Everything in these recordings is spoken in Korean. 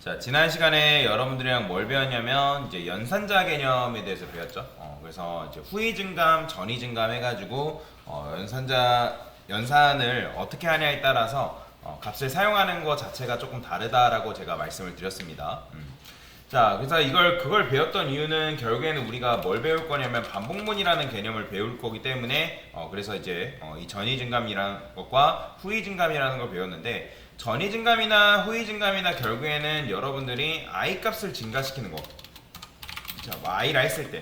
자, 지난 시간에 여러분들이랑 뭘 배웠냐면 이제 연산자 개념에 대해서 배웠죠. 그래서 이제 후이 증감, 전이 증감 해가지고 연산을 어떻게 하냐에 따라서 값을 사용하는 것 자체가 조금 다르다라고 제가 말씀을 드렸습니다. 자, 그래서 그걸 배웠던 이유는 결국에는 우리가 뭘 배울 거냐면 반복문이라는 개념을 배울 거기 때문에 그래서 이제 이 전이 증감이라는 것과 후이 증감이라는 걸 배웠는데, 전이 증감이나 후이 증감이나 결국에는 여러분들이 i 값을 증가시키는 거. 자, 뭐 i라 했을 때,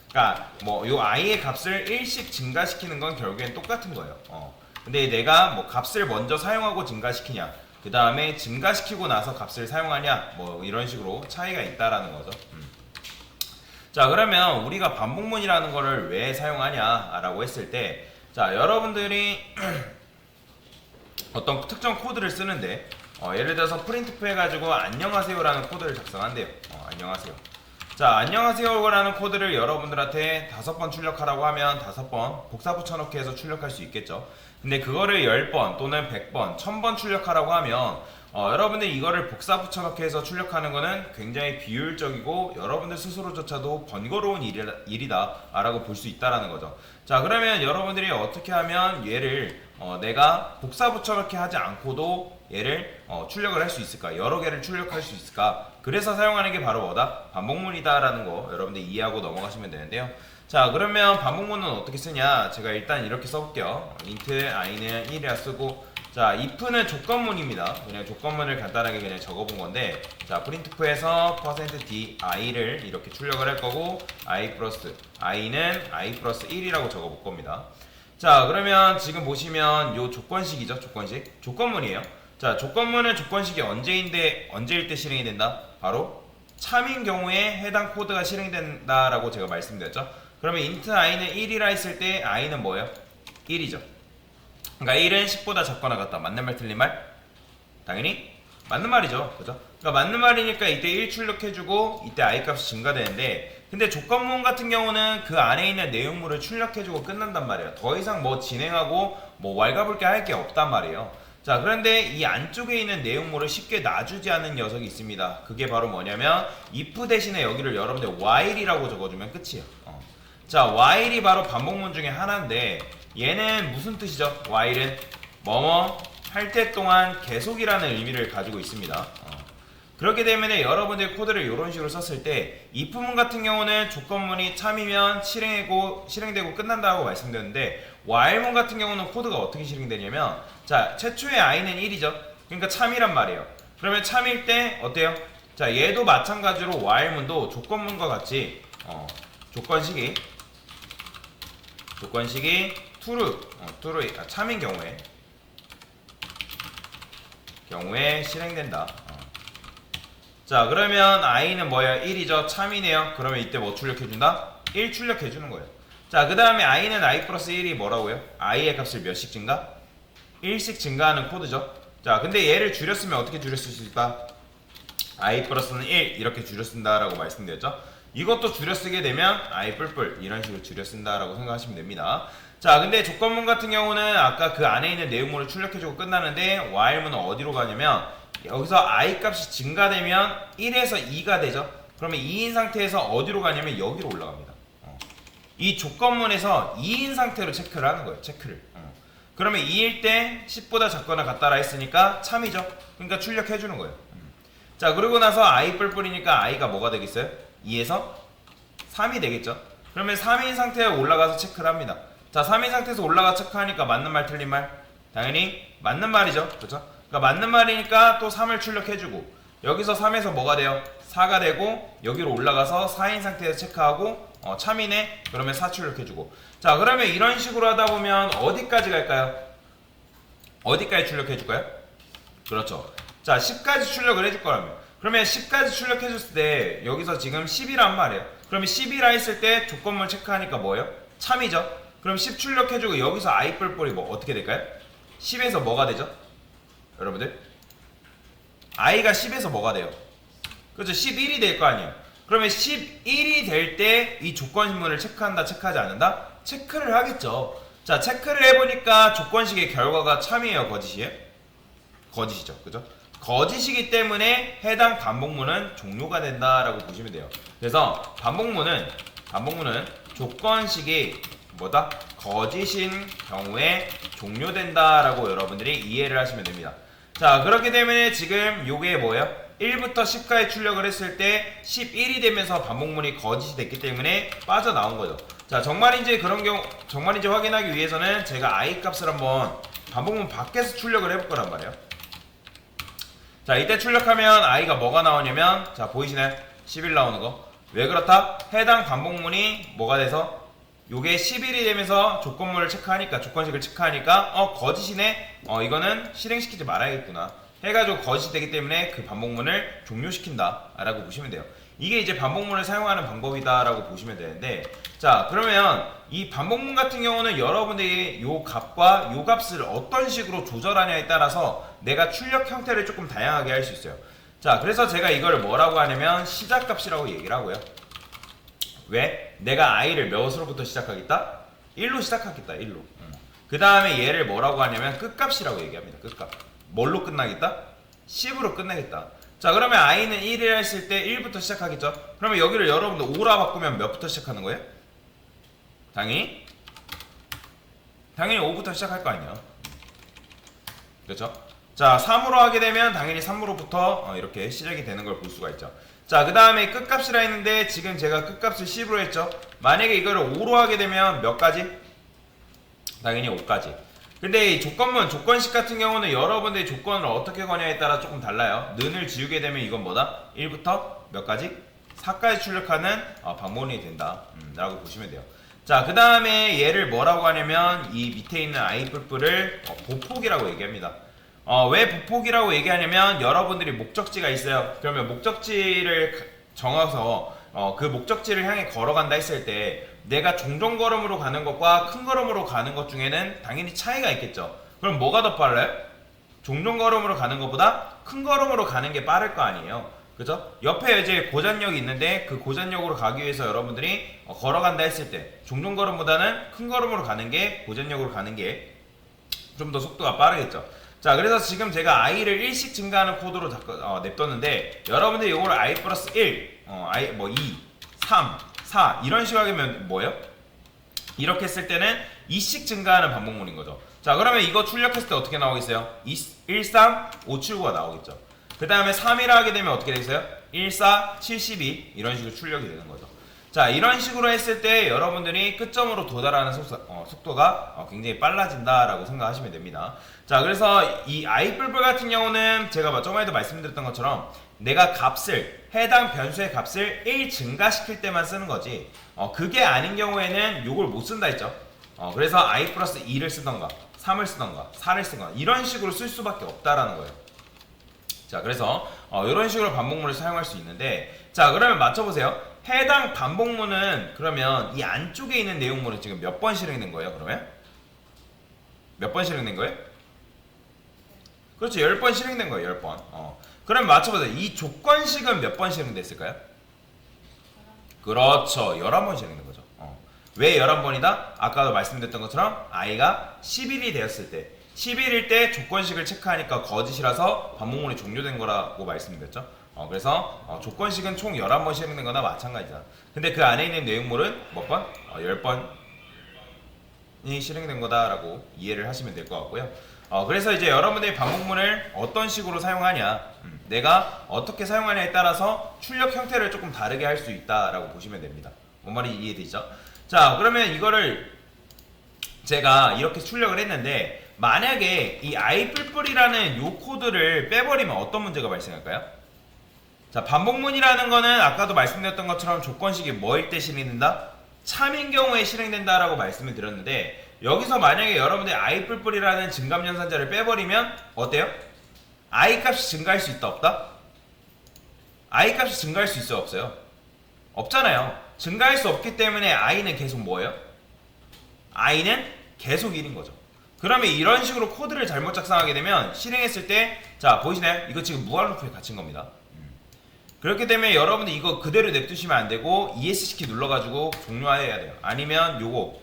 그러니까 뭐 요 i의 값을 1씩 증가시키는 건 결국엔 똑같은 거예요. 근데 내가 뭐 값을 먼저 사용하고 증가시키냐, 그 다음에 증가시키고 나서 값을 사용하냐, 뭐 이런 식으로 차이가 있다라는 거죠. 자, 그러면 우리가 반복문이라는 거를 왜 사용하냐라고 했을 때, 자, 여러분들이 어떤 특정 코드를 쓰는데 예를 들어서 프린트프 해가지고 안녕하세요라는 코드를 작성한대요. 안녕하세요. 자, 안녕하세요라는 코드를 여러분들한테 5번 출력하라고 하면 5번 복사 붙여넣기 해서 출력할 수 있겠죠. 근데 그거를 10번 또는 100번, 1000번 출력하라고 하면 여러분들이 이거를 복사 붙여넣기 해서 출력하는 거는 굉장히 비효율적이고 여러분들 스스로조차도 번거로운 일이다 라고 볼 수 있다라는 거죠. 자, 그러면 여러분들이 어떻게 하면 얘를 내가 복사 붙여넣기 하지 않고도 얘를 출력을 할 수 있을까? 여러 개를 출력할 수 있을까? 그래서 사용하는 게 바로 뭐다? 반복문이다 라는 거 여러분들 이해하고 넘어가시면 되는데요. 자, 그러면 반복문은 어떻게 쓰냐? 제가 일단 이렇게 써볼게요. int i는 1이라 쓰고, 자, if는 조건문입니다. 그냥 조건문을 간단하게 그냥 적어본 건데, 자, printf에서 %d i를 이렇게 출력을 할 거고, i 플러스 i는 i 플러스 1이라고 적어볼 겁니다. 자, 그러면 지금 보시면 요 조건식이죠. 조건식 조건문이에요. 자, 조건문은 조건식이 언제일 때 실행이 된다? 바로 참인 경우에 해당 코드가 실행이 된다라고 제가 말씀드렸죠. 그러면 int i는 1이라 했을 때 i는 뭐예요? 1이죠. 그러니까 1은 10보다 작거나 같다. 맞는 말 틀린 말? 당연히 맞는 말이죠. 그죠? 그러니까 맞는 말이니까 이때 1 출력해주고 이때 i 값이 증가되는데, 근데 조건문 같은 경우는 그 안에 있는 내용물을 출력해주고 끝난단 말이에요. 더 이상 뭐 진행하고 뭐 왈가불게 할 게 없단 말이에요. 자, 그런데 이 안쪽에 있는 내용물을 쉽게 놔주지 않는 녀석이 있습니다. 그게 바로 뭐냐면 if 대신에 여기를 여러분들 while이라고 적어주면 끝이에요. 자, while이 바로 반복문 중에 하나인데, 얘는 무슨 뜻이죠? while은 뭐뭐 할 때 동안 계속이라는 의미를 가지고 있습니다. 그렇기 때문에 여러분들 코드를 이런 식으로 썼을 때 if문 같은 경우는 조건문이 참이면 실행되고 끝난다고 말씀드렸는데, while문 같은 경우는 코드가 어떻게 실행되냐면, 자, 최초의 i는 1이죠. 그러니까 참이란 말이에요. 그러면 참일 때 어때요? 자, 얘도 마찬가지로 while문도 조건문과 같이 조건식이 true 참인 경우에 실행된다. 자, 그러면 i는 뭐야? 1이죠. 참이네요. 그러면 이때 뭐 출력해준다? 1 출력해주는 거예요. 자, 그 다음에 i는 i 플러스 1이 뭐라고요? i의 값을 몇씩 증가? 1씩 증가하는 코드죠. 자, 근데 얘를 줄였으면 어떻게 줄였을 수 있다? i 플러스는 1 이렇게 줄여 쓴다라고 말씀드렸죠. 이것도 줄여 쓰게 되면 i 뿔뿔 이런 식으로 줄여 쓴다라고 생각하시면 됩니다. 자, 근데 조건문 같은 경우는 아까 그 안에 있는 내용물을 출력해주고 끝나는데, while문은 어디로 가냐면 여기서 i 값이 증가되면 1에서 2가 되죠. 그러면 2인 상태에서 어디로 가냐면 여기로 올라갑니다. 이 조건문에서 2인 상태로 체크를 하는 거예요. 체크를. 그러면 2일 때 10보다 작거나 같다라 했으니까 참이죠. 그러니까 출력해주는 거예요. 자, 그리고 나서 i 뿔뿔이니까 i가 뭐가 되겠어요? 2에서 3이 되겠죠. 그러면 3인 상태에 올라가서 체크를 합니다. 자, 3인 상태에서 올라가 체크하니까 맞는 말 틀린 말? 당연히 맞는 말이죠. 그렇죠? 그러니까 맞는 말이니까 또 3을 출력해주고, 여기서 3에서 뭐가 돼요? 4가 되고, 여기로 올라가서 4인 상태에서 체크하고 참이네? 그러면 4 출력해주고. 자, 그러면 이런 식으로 하다 보면 어디까지 갈까요? 어디까지 출력해줄까요? 그렇죠. 자, 10까지 출력을 해줄 거라면, 그러면 10까지 출력해줬을 때 여기서 지금 10이란 말이에요. 그러면 10이라 했을 때 조건문 체크하니까 뭐예요? 참이죠. 그럼 10 출력해주고 여기서 i 뿔뿔이 뭐 어떻게 될까요? 10에서 뭐가 되죠? 여러분들 i가 10에서 뭐가 돼요? 그렇죠. 11이 될 거 아니에요. 그러면 11이 될 때 이 조건문을 체크한다, 체크하지 않는다? 체크를 하겠죠. 자, 체크를 해보니까 조건식의 결과가 참이에요, 거짓이에요? 거짓이죠. 그죠? 거짓이기 때문에 해당 반복문은 종료가 된다라고 보시면 돼요. 그래서 반복문은 조건식이 뭐다? 거짓인 경우에 종료된다라고 여러분들이 이해를 하시면 됩니다. 자, 그렇기 때문에 지금 요게 뭐예요? 1부터 10까지 출력을 했을 때 11이 되면서 반복문이 거짓이 됐기 때문에 빠져나온 거죠. 자, 정말인지 그런 경우, 정말인지 확인하기 위해서는 제가 i 값을 한번 반복문 밖에서 출력을 해볼 거란 말이에요. 자, 이때 출력하면 i가 뭐가 나오냐면, 자, 보이시나요? 11 나오는 거. 왜 그렇다? 해당 반복문이 뭐가 돼서 요게 11이 되면서 조건문을 체크하니까, 조건식을 체크하니까 거짓이네? 이거는 실행시키지 말아야겠구나 해가지고 거짓이 되기 때문에 그 반복문을 종료시킨다 라고 보시면 돼요. 이게 이제 반복문을 사용하는 방법이다 라고 보시면 되는데, 자, 그러면 이 반복문 같은 경우는 여러분들이 요 값과 요 값을 어떤 식으로 조절하냐에 따라서 내가 출력 형태를 조금 다양하게 할 수 있어요. 자, 그래서 제가 이걸 뭐라고 하냐면 시작값이라고 얘기를 하고요. 왜? 내가 i를 몇으로부터 시작하겠다? 1로 시작하겠다. 1로. 그 다음에 얘를 뭐라고 하냐면 끝값이라고 얘기합니다. 끝값. 뭘로 끝나겠다? 10으로 끝내겠다. 자, 그러면 i는 1이라 했을 때 1부터 시작하겠죠? 그러면 여기를 여러분들 5라 바꾸면 몇부터 시작하는 거예요? 당연히 5부터 시작할 거 아니에요. 그렇죠? 자, 3으로 하게 되면 당연히 3으로부터 이렇게 시작이 되는 걸 볼 수가 있죠. 자, 그 다음에 끝값이라 했는데 지금 제가 끝값을 10으로 했죠. 만약에 이거를 5로 하게 되면 몇 가지? 당연히 5까지. 근데 이 조건문, 조건식 같은 경우는 여러분들이 조건을 어떻게 거냐에 따라 조금 달라요. 는을 지우게 되면 이건 뭐다? 1부터 몇 가지? 4까지 출력하는 방법이 된다 라고 보시면 돼요. 자, 그 다음에 얘를 뭐라고 하냐면 이 밑에 있는 i 뿔뿔을 보폭이라고 얘기합니다. 왜 보폭이라고 얘기하냐면 여러분들이 목적지가 있어요. 그러면 목적지를 정해서 그 목적지를 향해 걸어간다 했을 때 내가 종종 걸음으로 가는 것과 큰 걸음으로 가는 것 중에는 당연히 차이가 있겠죠. 그럼 뭐가 더 빨라요? 종종 걸음으로 가는 것보다 큰 걸음으로 가는 게 빠를 거 아니에요. 그죠? 옆에 이제 고잔역이 있는데 그 고잔역으로 가기 위해서 여러분들이 걸어간다 했을 때 종종 걸음보다는 큰 걸음으로 가는 게, 고잔역으로 가는 게 좀 더 속도가 빠르겠죠. 자, 그래서 지금 제가 i를 1씩 증가하는 코드로 냅뒀는데 여러분들이 이걸 i 플러스 1, i 뭐 2, 3, 4 이런 식으로 하면 뭐예요? 이렇게 했을 때는 2씩 증가하는 반복문인 거죠. 자, 그러면 이거 출력했을 때 어떻게 나오겠어요? 1, 3, 5, 7, 9가 나오겠죠. 그 다음에 3이라 하게 되면 어떻게 되겠어요? 1, 4, 72 이런 식으로 출력이 되는 거죠. 자, 이런 식으로 했을 때 여러분들이 끝점으로 도달하는 속도가 굉장히 빨라진다라고 생각하시면 됩니다. 자, 그래서 이 i뿔뿔 같은 경우는 제가 저번에도 말씀드렸던 것처럼 내가 값을, 해당 변수의 값을 1 증가시킬 때만 쓰는 거지 그게 아닌 경우에는 요걸 못 쓴다 했죠. 그래서 i 플러스 2를 쓰던가 3을 쓰던가 4를 쓰던가 이런 식으로 쓸 수밖에 없다라는 거예요. 자, 그래서 이런 식으로 반복문을 사용할 수 있는데, 자, 그러면 맞춰보세요. 해당 반복문은 그러면 이 안쪽에 있는 내용물은 지금 몇 번 실행된 거예요? 그러면? 몇 번 실행된 거예요? 그렇죠. 10번 실행된 거예요. 10번. 그럼 맞춰보세요. 이 조건식은 몇 번 실행됐을까요? 그렇죠. 11번 실행된 거죠. 왜 11번이다? 아까도 말씀드렸던 것처럼 i가 11이 되었을 때, 11일 때 조건식을 체크하니까 거짓이라서 반복문이 종료된 거라고 말씀드렸죠. 그래서 조건식은 총 11번 실행된 거나 마찬가지다. 근데 그 안에 있는 내용물은 몇 번? 10번이 실행된 거다라고 이해를 하시면 될 것 같고요. 그래서 이제 여러분들이 반복문을 어떤 식으로 사용하냐, 내가 어떻게 사용하냐에 따라서 출력 형태를 조금 다르게 할 수 있다라고 보시면 됩니다. 뭔 말이 이해되죠? 자, 그러면 이거를 제가 이렇게 출력을 했는데 만약에 이 i뿔뿔이라는 요 코드를 빼버리면 어떤 문제가 발생할까요? 자, 반복문이라는 거는 아까도 말씀드렸던 것처럼 조건식이 뭐일 때 실행된다? 참인 경우에 실행된다라고 말씀을 드렸는데 여기서 만약에 여러분들이 i뿔뿔이라는 증감연산자를 빼버리면 어때요? i 값이 증가할 수 있다 없다? i 값이 증가할 수 있어요 없어요? 없잖아요. 증가할 수 없기 때문에 i는 계속 뭐예요? i는 계속 1인 거죠. 그러면 이런 식으로 코드를 잘못 작성하게 되면 실행했을 때, 자, 보이시나요? 이거 지금 무한 루프에 갇힌 겁니다. 그렇기 때문에 여러분들 이거 그대로 냅두시면 안 되고 ESC 키 눌러가지고 종료해야 돼요. 아니면 요거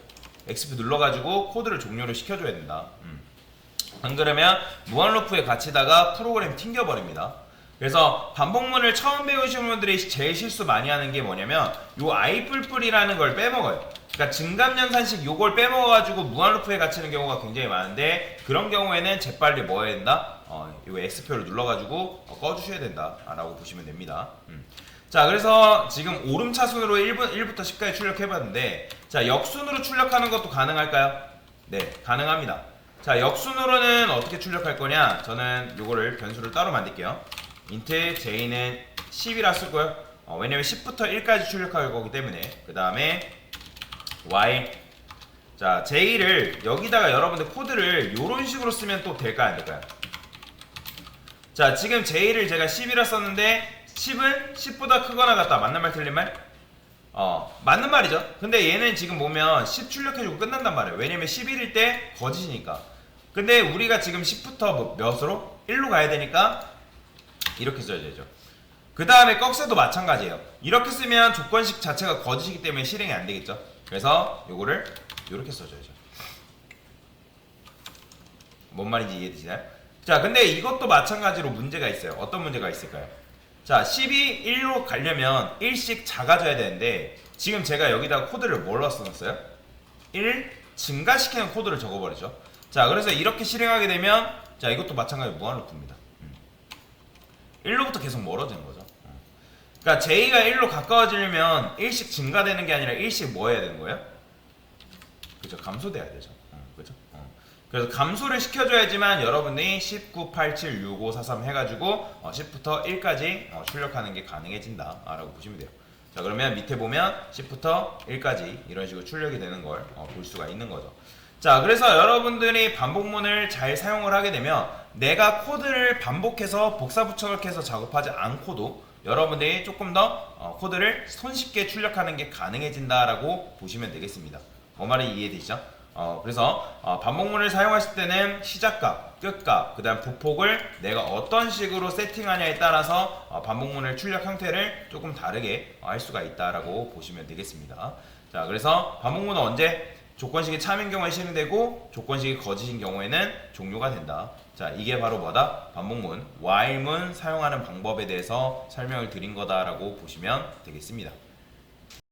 XP 눌러가지고 코드를 종료를 시켜줘야 된다. 안 그러면 무한 루프에 갇히다가 프로그램 튕겨버립니다. 그래서 반복문을 처음 배우시는 분들이 제일 실수 많이 하는 게 뭐냐면 요 아이뿔뿔이라는 걸 빼먹어요. 그러니까 증감연산식 요걸 빼먹어가지고 무한 루프에 갇히는 경우가 굉장히 많은데, 그런 경우에는 재빨리 뭐 해야 된다? 요 X표를 눌러가지고 꺼주셔야 된다 라고 보시면 됩니다. 자, 그래서 지금 오름차순으로 1부터 10까지 출력해봤는데, 자, 역순으로 출력하는 것도 가능할까요? 네, 가능합니다. 자, 역순으로는 어떻게 출력할 거냐? 저는 요거를 변수를 따로 만들게요. int j는 10이라 쓰고요. 왜냐면 10부터 1까지 출력할 거기 때문에. 그 다음에 y. 자, j를 여기다가 여러분들 코드를 요런 식으로 쓰면 또 될까요, 안 될까요? 자, 지금 j를 제가 10이라 썼는데 10은 10보다 크거나 같다. 맞는 말 틀린 말? 맞는 말이죠. 근데 얘는 지금 보면 10 출력해주고 끝난단 말이에요. 왜냐면 11일 때 거짓이니까. 근데 우리가 지금 10부터 몇으로? 1로 가야 되니까 이렇게 써야 되죠. 그 다음에 꺽쇠도 마찬가지예요. 이렇게 쓰면 조건식 자체가 거짓이기 때문에 실행이 안 되겠죠. 그래서 요거를 이렇게 써줘야죠. 뭔 말인지 이해되시나요? 자, 근데 이것도 마찬가지로 문제가 있어요. 어떤 문제가 있을까요? 자, 10이 1로 가려면 1씩 작아져야 되는데, 지금 제가 여기다가 코드를 뭘로 써놨어요? 1 증가시키는 코드를 적어버리죠. 자, 그래서 이렇게 실행하게 되면, 자, 이것도 마찬가지로 무한루프입니다. 1로부터 계속 멀어지는 거죠. 그러니까 j가 1로 가까워지려면 1씩 증가되는 게 아니라 1씩 뭐 해야 되는 거예요? 그죠? 감소돼야 되죠. 그죠? 그래서 감소를 시켜줘야지만 여러분이 19, 87, 65, 43 해가지고 10부터 1까지 출력하는 게 가능해진다 라고 보시면 돼요. 자, 그러면 밑에 보면 10부터 1까지 이런 식으로 출력이 되는 걸 볼 수가 있는 거죠. 자, 그래서 여러분들이 반복문을 잘 사용을 하게 되면 내가 코드를 반복해서 복사부착해서 작업하지 않고도 여러분들이 조금 더 코드를 손쉽게 출력하는 게 가능해진다라고 보시면 되겠습니다. 뭐 말이 이해되시죠? 그래서 반복문을 사용하실 때는 시작값, 끝값, 그 다음 부폭을 내가 어떤 식으로 세팅하냐에 따라서 반복문을 출력 형태를 조금 다르게 할 수가 있다라고 보시면 되겠습니다. 자, 그래서 반복문은 언제? 조건식이 참인 경우에 실행되고 조건식이 거짓인 경우에는 종료가 된다. 자, 이게 바로 뭐다? 반복문, while문 사용하는 방법에 대해서 설명을 드린 거다라고 보시면 되겠습니다.